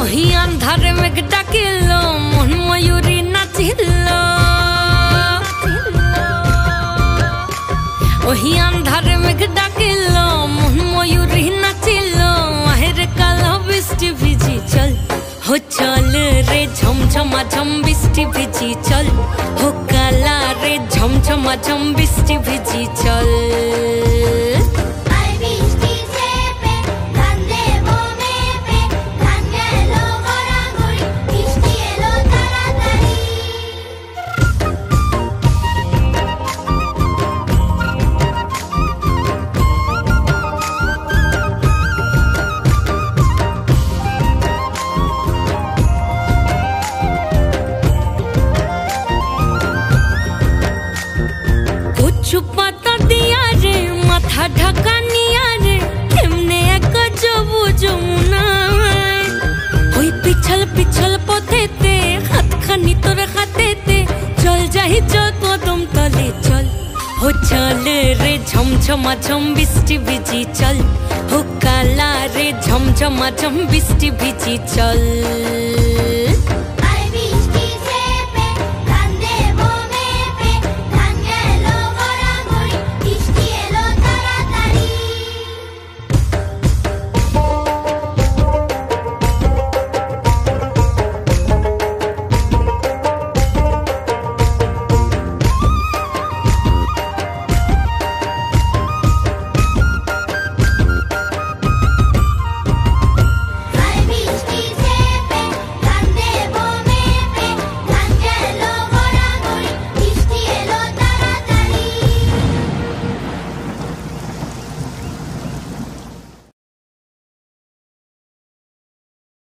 ওহি আন্ধারে মেঘ ডাকিল মন ময়ূরী নাচিল ওহি আন্ধারে মেঘ ডাকিল মন ময়ূরী নাচিল আহের কালো বৃষ্টি ভিজি চল हो चल रे झमझमा झम बिस्टी भिजी चल हो काला रे झमझमा झम बिस्टी भिजी चल पाता दिया रे माथा ढका निया रे केमने एक जबू जमुना होई पिछल पिछल पथेते हाथ खानी तोर हाथेते चल जाही चल कदम तले चल हो चल रे झमझमा झम बिस्टी भिजी चल हो काला रे झमझमा झम बिस्टी भिजी चल